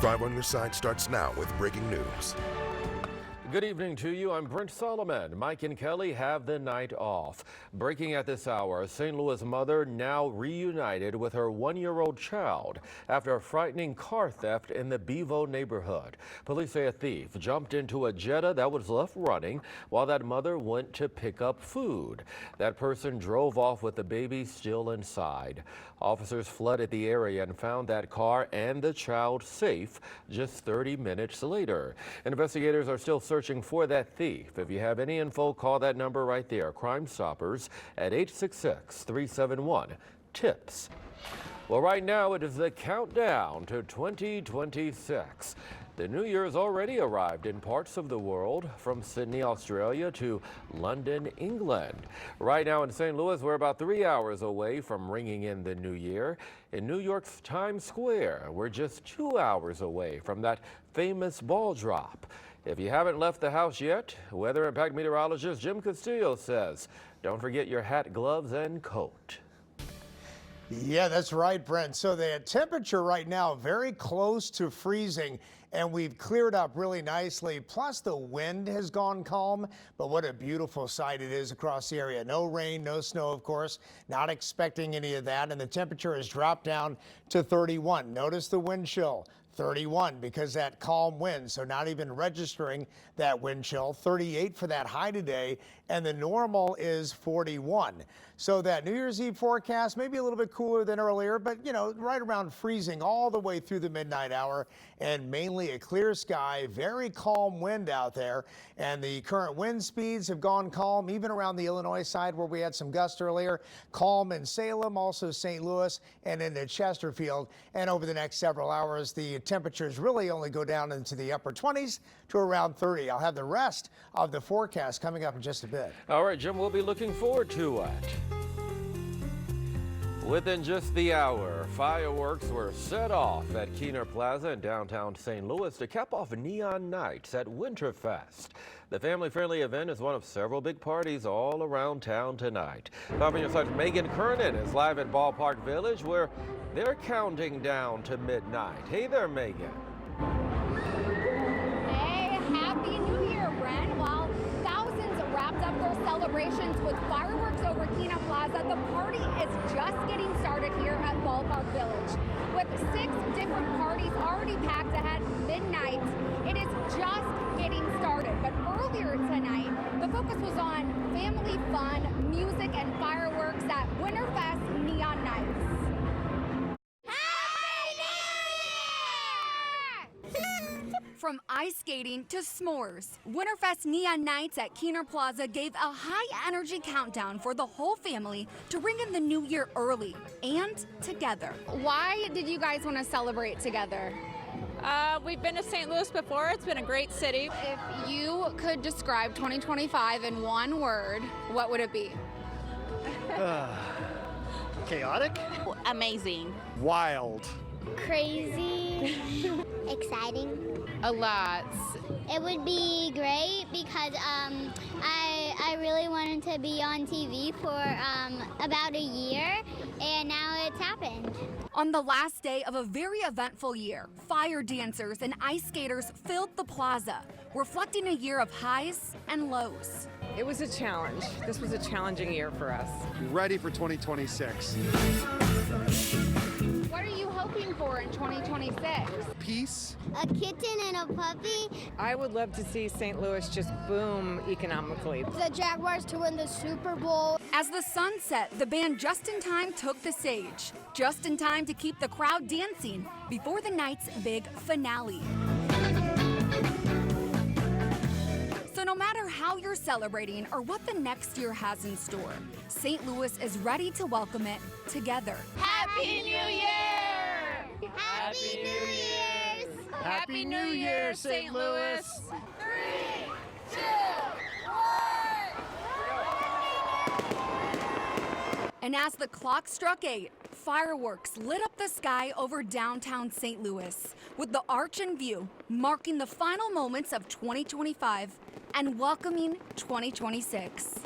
5 on your side starts now with breaking news. Good evening to you. I'm Brent Solomon. Mike and Kelly have the night off. Breaking at this hour, a St. Louis mother now reunited with her one-year-old child after a frightening car theft in the Bevo neighborhood. Police say a thief jumped into a Jetta that was left running while that mother went to pick up food. That person drove off with the baby still inside. Officers flooded the area and found that car and the child safe just 30 minutes later. Investigators are still searching for that thief. If you have any info, call that number right there, Crime Stoppers, at 866-371-TIPS. Well, right now it is the countdown to 2026. The New Year's already arrived in parts of the world, from Sydney, Australia to London, England. Right now in St. Louis, we're about 3 hours away from ringing in the new year. In New York's Times Square, we're just 2 hours away from that famous ball drop. If you haven't left the house yet, Weather Impact meteorologist Jim Castillo says, don't forget your hat, gloves, and coat. Yeah, that's right, Brent. So the temperature right now very close to freezing, and we've cleared up really nicely. Plus the wind has gone calm, but what a beautiful sight it is across the area. No rain, no snow, of course. Not expecting any of that, and the temperature has dropped down to 31. Notice the wind chill. 31 because that calm wind, so not even registering that wind chill. 38 for that high today, and the normal is 41. So that New Year's Eve forecast maybe a little bit cooler than earlier, but you know, right around freezing all the way through the midnight hour, and mainly a clear sky, very calm wind out there, and the current wind speeds have gone calm even around the Illinois side where we had some gusts earlier. Calm in Salem, also St. Louis, and into Chesterfield. And over the next several hours, the temperatures really only go down into the upper 20s to around 30. I'll have the rest of the forecast coming up in just a bit. All right, Jim, we'll be looking forward to it. Within just the hour, fireworks were set off at Keener Plaza in downtown St. Louis to cap off neon nights at Winterfest. The family-friendly event is one of several big parties all around town tonight. 5 on your side, Megan Kernan is live at Ballpark Village, where they're counting down to midnight. Hey there, Megan. Hey, Happy New Year, Brent. While thousands wrapped up their celebrations with fireworks over Keener Plaza, the party is just getting started here at Ballpark Village. With 6 different parties already packed ahead midnight, it is just getting started. But earlier tonight, the focus was on family fun, music, and fireworks at Winterfest Neon Nights. From ice skating to s'mores, Winterfest Neon Nights at Keener Plaza gave a high-energy countdown for the whole family to ring in the new year early and together. Why did you guys want to celebrate together? We've been to St. Louis before. It's been a great city. If you could describe 2025 in one word, what would it be? Chaotic? Amazing. Wild. Crazy. Exciting. A lot. It would be great because I really wanted to be on TV for about a year, and now it's happened. On the last day of a very eventful year, fire dancers and ice skaters filled the plaza, reflecting a year of highs and lows. It was a challenge. This was a challenging year for us. Ready for 2026. What are you hoping for in 2026? Peace. A kitten and a puppy. I would love to see St. Louis just boom economically. The Jaguars to win the Super Bowl. As the sun set, the band Just in Time took the stage, just in time to keep the crowd dancing before the night's big finale. So no matter how you're celebrating or what the next year has in store, St. Louis is ready to welcome it together. Happy New Year! Happy New Year's! Happy New Year, St. Louis! 3, 2, 1. And as the clock struck 8, fireworks lit up the sky over downtown St. Louis, with the arch in view, marking the final moments of 2025 and welcoming 2026.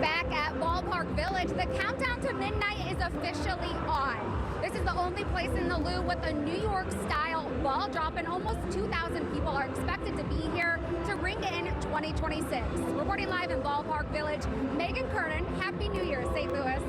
Back at Ballpark Village, Village, the countdown to midnight is officially on. This is the only place in the Lou with a New York-style ball drop, and almost 2,000 people are expected to be here to ring in 2026. Reporting live in Ballpark Village, Megan Kernan, Happy New Year, St. Louis.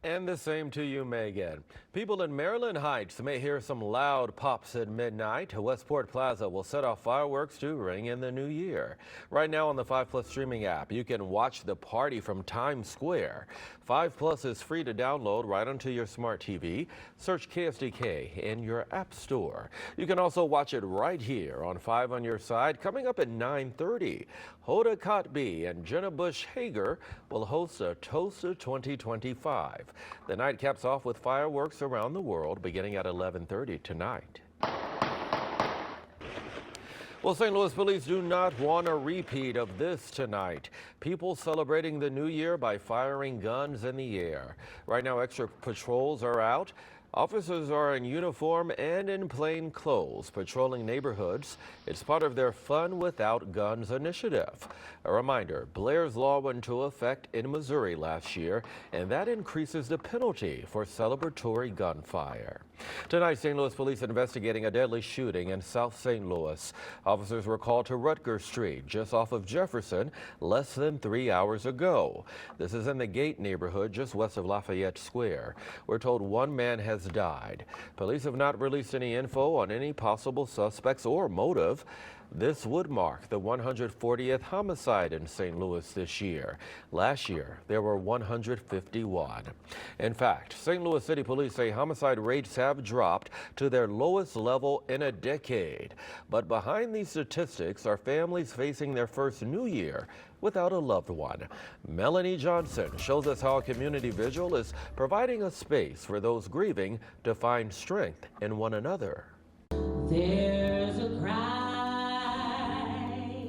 And the same to you, Megan. People in Maryland Heights may hear some loud pops at midnight. Westport Plaza will set off fireworks to ring in the new year. Right now on the 5+ streaming app, you can watch the party from Times Square. 5+ is free to download right onto your smart TV. Search KSDK in your app store. You can also watch it right here on 5 on your side. Coming up at 9:30, Hoda Kotb and Jenna Bush Hager will host a Toast of 2025. The night caps off with fireworks around the world beginning at 11:30 tonight. Well, St. Louis police do not want a repeat of this tonight. People celebrating the new year by firing guns in the air. Right now, extra patrols are out. Officers are in uniform and in plain clothes, patrolling neighborhoods. It's part of their Fun Without Guns initiative. A reminder, Blair's Law went into effect in Missouri last year, and that increases the penalty for celebratory gunfire. Tonight, St. Louis police investigating a deadly shooting in South St. Louis. Officers were called to Rutgers Street, just off of Jefferson, less than 3 hours ago. This is in the Gate neighborhood, just west of Lafayette Square. We're told one man has died. Police have not released any info on any possible suspects or motive. This would mark the 140th homicide in St. Louis this year. Last year, there were 151. In fact, St. Louis City Police say homicide rates have dropped to their lowest level in a decade. But behind these statistics are families facing their first new year without a loved one. Melanie Johnson shows us how a community vigil is providing a space for those grieving to find strength in one another. There's a cry.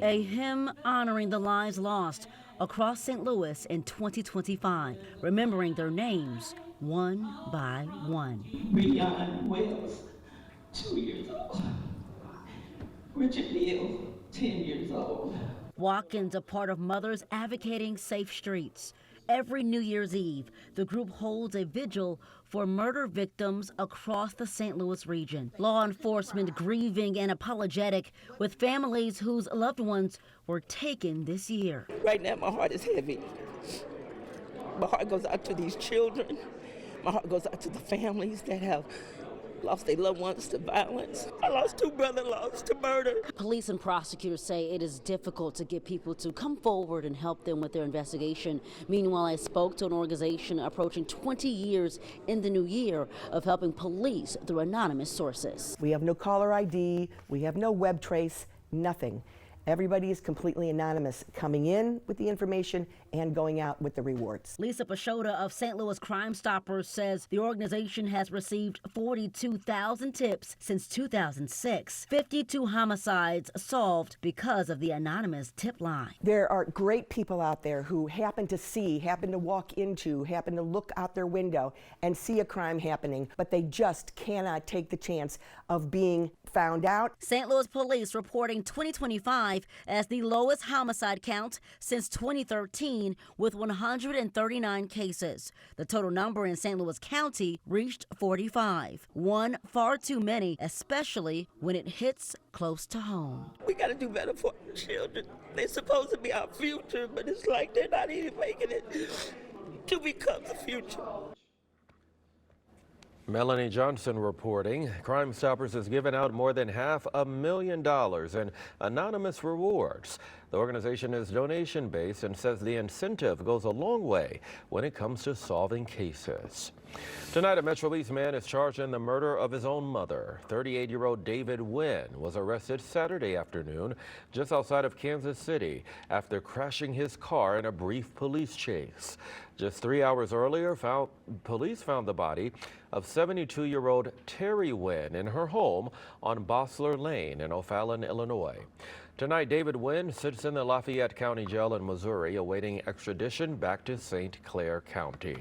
A hymn honoring the lives lost across St. Louis in 2025, remembering their names one by one. Breon Wells, 2 years old. Richard Neal, 10 years old. Walk-ins are part of Mothers Advocating Safe Streets. Every New Year's Eve, the group holds a vigil for murder victims across the St. Louis region. Law enforcement grieving and apologetic with families whose loved ones were taken this year. Right now, my heart is heavy. My heart goes out to these children. My heart goes out to the families that have lost their loved ones to violence. I lost 2 brother-in-laws to murder. Police and prosecutors say it is difficult to get people to come forward and help them with their investigation. Meanwhile, I spoke to an organization approaching 20 years in the new year of helping police through anonymous sources. We have no caller ID, we have no web trace, nothing. Everybody is completely anonymous, coming in with the information and going out with the rewards. Lisa Pashota of St. Louis Crime Stoppers says the organization has received 42,000 tips since 2006. 52 homicides solved because of the anonymous tip line. There are great people out there who happen to see, happen to walk into, happen to look out their window and see a crime happening, but they just cannot take the chance of being found out. St. Louis police reporting 2025 as the lowest homicide count since 2013 with 139 cases. The total number in St. Louis County reached 45. One far too many, especially when it hits close to home. We got to do better for our children. They're supposed to be our future, but it's like they're not even making it to become the future. Melanie Johnson reporting. Crime Stoppers has given out more than $500,000 in anonymous rewards. The organization is donation-based and says the incentive goes a long way when it comes to solving cases. Tonight, a Metro East man is charged in the murder of his own mother. 38-year-old David Wynn was arrested Saturday afternoon just outside of Kansas City after crashing his car in a brief police chase. Just 3 hours earlier, police found the body of 72-year-old Terry Wynn in her home on Bossler Lane in O'Fallon, Illinois. Tonight, David Wynn sits in the Lafayette County Jail in Missouri awaiting extradition back to St. Clair County.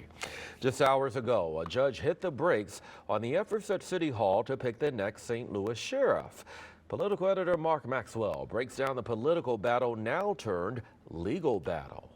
Just hours ago, a judge hit the brakes on the efforts at City Hall to pick the next St. Louis sheriff. Political editor Mark Maxwell breaks down the political battle now turned legal battle.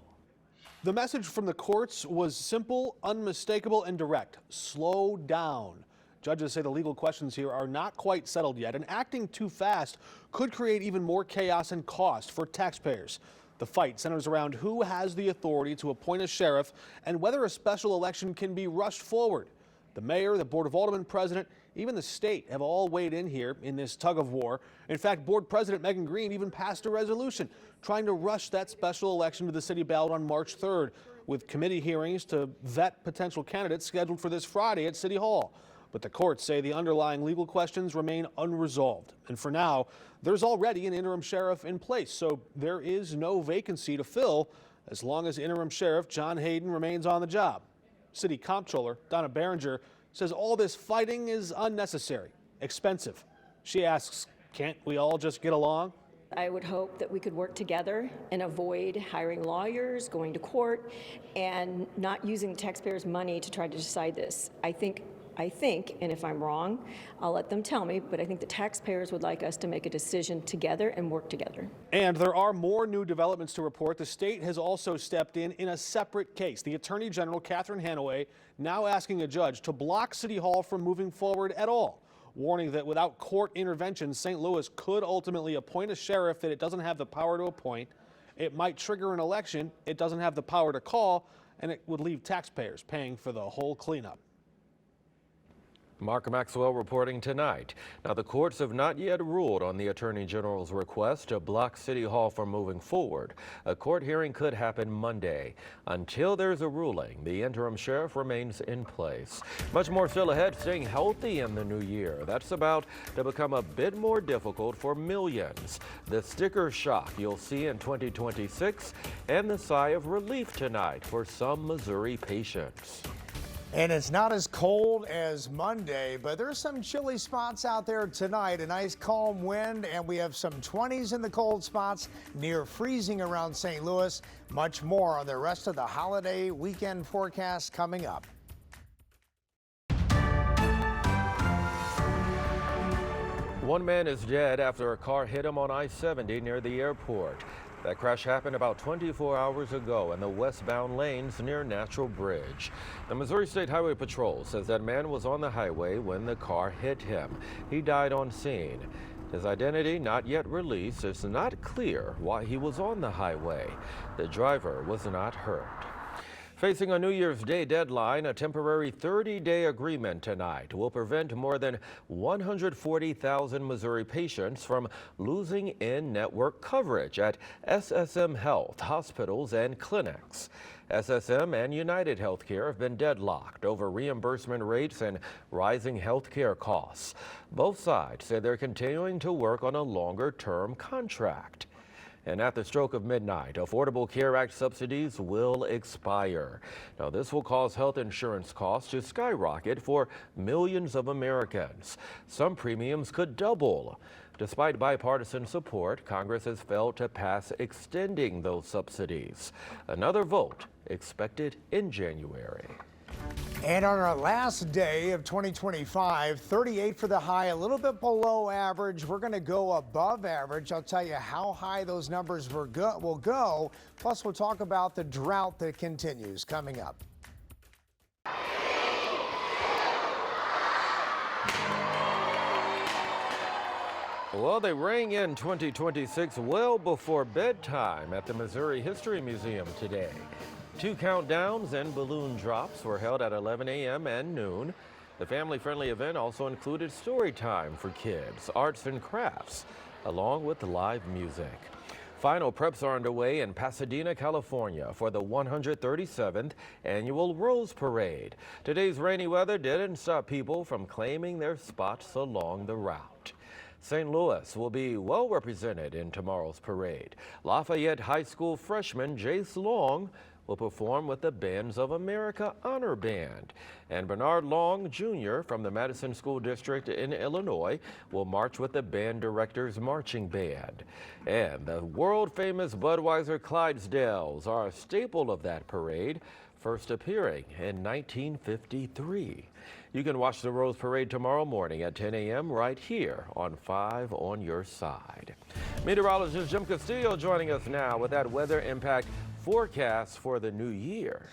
The message from the courts was simple, unmistakable, and direct. Slow down. Judges say the legal questions here are not quite settled yet, and acting too fast could create even more chaos and cost for taxpayers. The fight centers around who has the authority to appoint a sheriff and whether a special election can be rushed forward. The mayor, the Board of Aldermen president, even the state have all weighed in here in this tug of war. In fact, Board President Megan Green even passed a resolution trying to rush that special election to the city ballot on March 3rd, with committee hearings to vet potential candidates scheduled for this Friday at City Hall. But the courts say the underlying legal questions remain unresolved. And for now, there's already an interim sheriff in place, so there is no vacancy to fill as long as interim sheriff John Hayden remains on the job. City Comptroller Donna Behringer says all this fighting is unnecessary, expensive. She asks, can't we all just get along? I would hope that we could work together and avoid hiring lawyers, going to court, and not using the taxpayers' money to try to decide this. I think, and if I'm wrong, I'll let them tell me, but I think the taxpayers would like us to make a decision together and work together. And there are more new developments to report. The state has also stepped in a separate case. The Attorney General, Catherine Hanaway, now asking a judge to block City Hall from moving forward at all, warning that without court intervention, St. Louis could ultimately appoint a sheriff that it doesn't have the power to appoint. It might trigger an election it doesn't have the power to call, and it would leave taxpayers paying for the whole cleanup. Mark Maxwell reporting tonight. Now, the courts have not yet ruled on the Attorney General's request to block City Hall from moving forward. A court hearing could happen Monday. Until there's a ruling, the interim sheriff remains in place. Much more still ahead. Staying healthy in the new year. That's about to become a bit more difficult for millions. The sticker shock you'll see in 2026 and the sigh of relief tonight for some Missouri patients. And it's not as cold as Monday, but there's some chilly spots out there tonight. A nice calm wind, and we have some 20s in the cold spots, near freezing around St. Louis. Much more on the rest of the holiday weekend forecast coming up. One man is dead after a car hit him on I-70 near the airport. That crash happened about 24 hours ago in the westbound lanes near Natural Bridge. The Missouri State Highway Patrol says that man was on the highway when the car hit him. He died on scene. His identity not yet released. It's not clear why he was on the highway. The driver was not hurt. Facing a New Year's Day deadline, a temporary 30-day agreement tonight will prevent more than 140,000 Missouri patients from losing in-network coverage at SSM Health, hospitals, and clinics. SSM and United Healthcare have been deadlocked over reimbursement rates and rising healthcare costs. Both sides say they're continuing to work on a longer-term contract. And at the stroke of midnight, Affordable Care Act subsidies will expire. Now, this will cause health insurance costs to skyrocket for millions of Americans. Some premiums could double. Despite bipartisan support, Congress has failed to pass extending those subsidies. Another vote expected in January. And on our last day of 2025, 38 for the high, a little bit below average. We're going to go above average. I'll tell you how high those numbers will go. Plus, we'll talk about the drought that continues coming up. Well, they rang in 2026 well before bedtime at the Missouri History Museum today. 2 countdowns and balloon drops were held at 11 a.m. and noon. The family-friendly event also included story time for kids, arts and crafts, along with live music. Final preps are underway in Pasadena, California for the 137th annual Rose Parade. Today's rainy weather didn't stop people from claiming their spots along the route. St. Louis will be well represented in tomorrow's parade. Lafayette High School freshman Jace Long will perform with the Bands of America Honor Band. And Bernard Long, Jr. from the Madison School District in Illinois will march with the band director's marching band. And the world-famous Budweiser Clydesdales are a staple of that parade. first appearing in 1953. You can watch the Rose Parade tomorrow morning at 10 a.m. right here on 5 on your side. Meteorologist Jim Castillo joining us now with that weather impact forecast for the new year.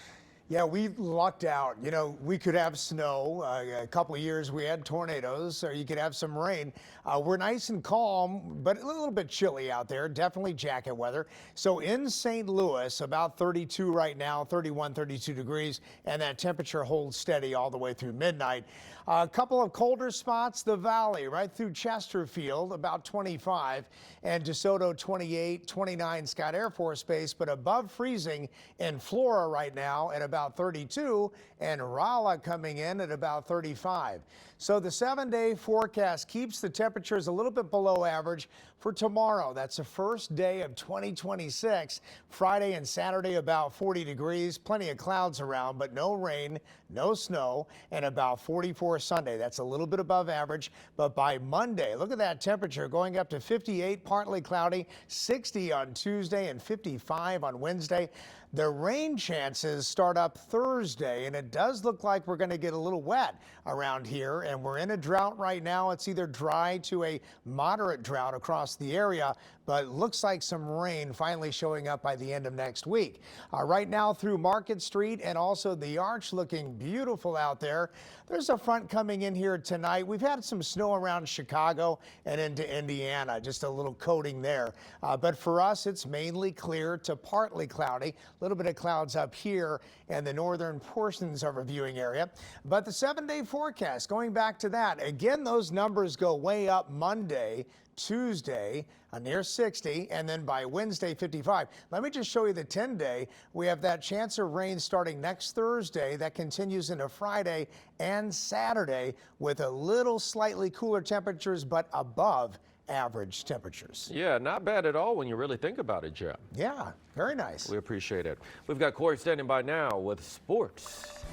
Yeah, we lucked out. You know, we could have snow. A couple of years we had tornadoes, or you could have some rain. We're nice and calm, but a little bit chilly out there. Definitely jacket weather. So in St. Louis, about 32 right now, 31, 32 degrees, and that temperature holds steady all the way through midnight. A couple of colder spots, the valley, right through Chesterfield, about 25, and DeSoto 28, 29 Scott Air Force Base, but above freezing in Flora right now at about 32, and Rolla coming in at about 35. So the 7-day forecast keeps the temperatures a little bit below average for tomorrow. That's the first day of 2026. Friday and Saturday about 40 degrees, plenty of clouds around, but no rain, no snow, and about 44 Sunday. That's a little bit above average, but by Monday, look at that temperature going up to 58, partly cloudy, 60 on Tuesday and 55 on Wednesday. The rain chances start up Thursday, and it does look like we're going to get a little wet around here, and we're in a drought right now. It's either dry to a moderate drought across the area, but looks like some rain finally showing up by the end of next week. Right now through Market Street and also the Arch looking beautiful out there. There's a front coming in here tonight. We've had some snow around Chicago and into Indiana, just a little coating there. But for us, it's mainly clear to partly cloudy. A little bit of clouds up here in the northern portions of our viewing area. But the 7-day forecast, going back to that, again, those numbers go way up Monday, Tuesday, near 60, and then by Wednesday, 55. Let me just show you the 10-day. We have that chance of rain starting next Thursday. That continues into Friday and Saturday with a little slightly cooler temperatures, but above average temperatures. Yeah, not bad at all when you really think about it, Jim. Yeah, very nice. We appreciate it. We've got Corey standing by now with sports.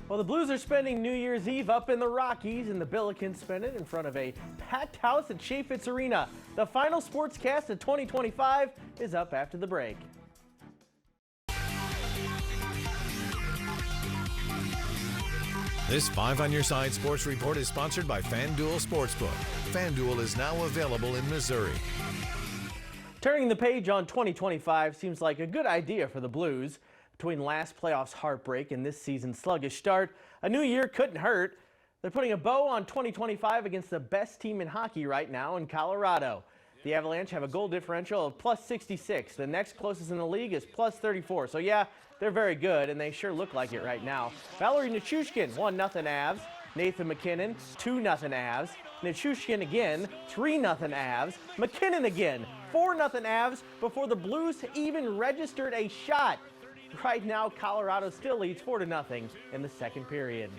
Well, the Blues are spending New Year's Eve up in the Rockies, and the Billikens spend it in front of a packed house at Chaifetz Arena. The final sportscast of 2025 is up after the break. This 5 on Your Side Sports Report is sponsored by FanDuel Sportsbook. FanDuel is now available in Missouri. Turning the page on 2025 seems like a good idea for the Blues. Between last playoff's heartbreak and this season's sluggish start, a new year couldn't hurt. They're putting a bow on 2025 against the best team in hockey right now in Colorado. The Avalanche have a goal differential of plus 66. The next closest in the league is plus 34. So yeah, they're very good, and they sure look like it right now. Valerie Nichushkin, 1-0 Avs. Nathan MacKinnon, 2-0 Avs. Nichushkin again, 3-0 Avs. MacKinnon again, 4-0 Avs before the Blues even registered a shot. Right now, Colorado still leads 4-0 in the second period.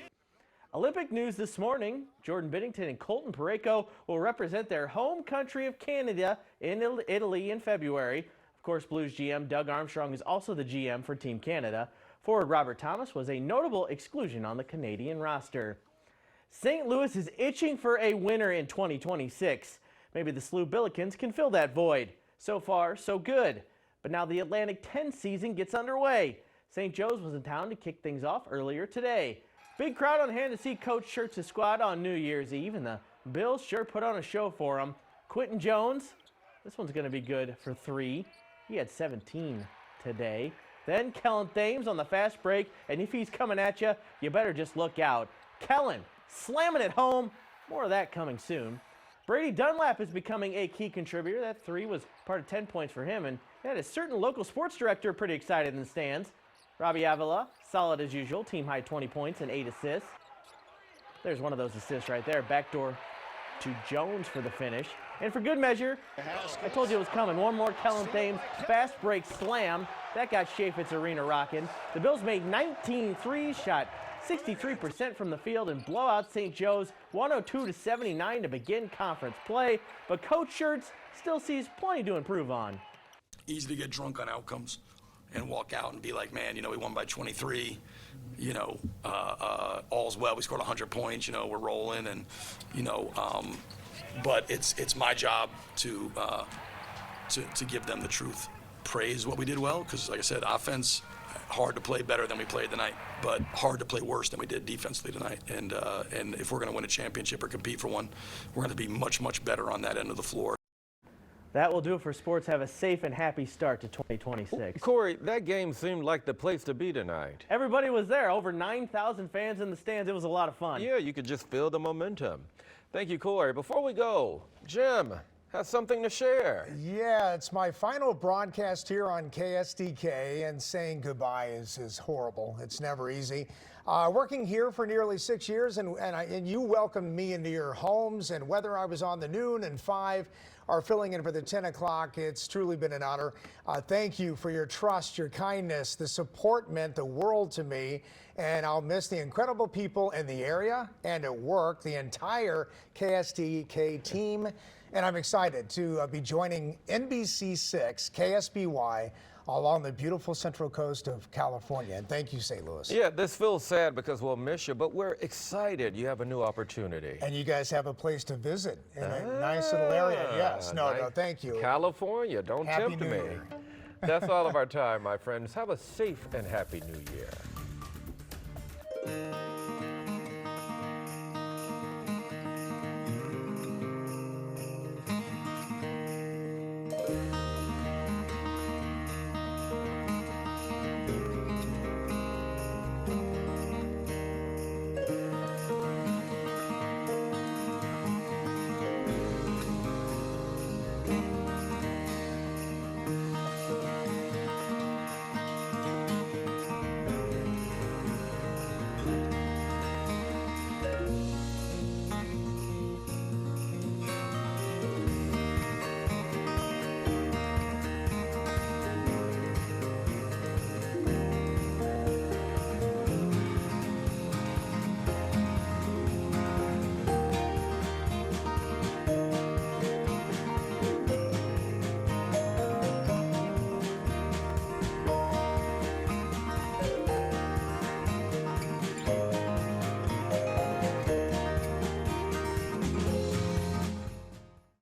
Olympic news this morning. Jordan Binnington and Colton Parayko will represent their home country of Canada in Italy in February. Of course, Blues GM Doug Armstrong is also the GM for Team Canada. Forward Robert Thomas was a notable exclusion on the Canadian roster. St. Louis is itching for a winner in 2026. Maybe the SLU Billikens can fill that void. So far, so good. But now the Atlantic 10 season gets underway. St. Joe's was in town to kick things off earlier today. Big crowd on hand to see Coach Schertz's squad on New Year's Eve, and the Bills sure put on a show for them. Quentin Jones, this one's going to be good for 3. He had 17 today. Then Kellen Thames on the fast break, and if he's coming at you, you better just look out. Kellen slamming it home. More of that coming soon. Brady Dunlap is becoming a key contributor. That 3 was part of 10 points for him, and had a certain local sports director pretty excited in the stands. Robbie Avila, solid as usual, team high 20 points and 8 assists. There's one of those assists right there. Backdoor to Jones for the finish. And for good measure, I told you it was coming. One more Kellen Thames fast break slam. That got Chaifetz Arena rocking. The Bills made 19 threes, shot 63% from the field, and blow out St. Joe's 102-79 to begin conference play. But Coach Schertz still sees plenty to improve on. Easy to get drunk on outcomes and walk out and be like, man, we won by 23, all's well. We scored 100 points, we're rolling, and, but it's my job to give them the truth. Praise what we did well, because like I said, offense hard to play better than we played tonight, but hard to play worse than we did defensively tonight. And if we're going to win a championship or compete for one, we're going to be much, much better on that end of the floor. That will do it for sports. Have a safe and happy start to 2026. Corey, that game seemed like the place to be tonight. Everybody was there. Over 9,000 fans in the stands. It was a lot of fun. Yeah, you could just feel the momentum. Thank you, Corey. Before we go, Jim has something to share. Yeah, it's my final broadcast here on KSDK, and saying goodbye is horrible. It's never easy. Working here for nearly 6 years, and you welcomed me into your homes, and whether I was on the noon and 5 or filling in for the 10 o'clock, it's truly been an honor. Thank you for your trust, your kindness. The support meant the world to me, and I'll miss the incredible people in the area and at work, the entire KSDK team. And I'm excited to be joining NBC6 KSBY along the beautiful central coast of California. And thank you, St. Louis. Yeah, this feels sad because we'll miss you, but we're excited you have a new opportunity. And you guys have a place to visit in a nice little area. Yes, no, thank you. California, don't Happy tempt New me. Year. That's all of our time, my friends. Have a safe and happy new year.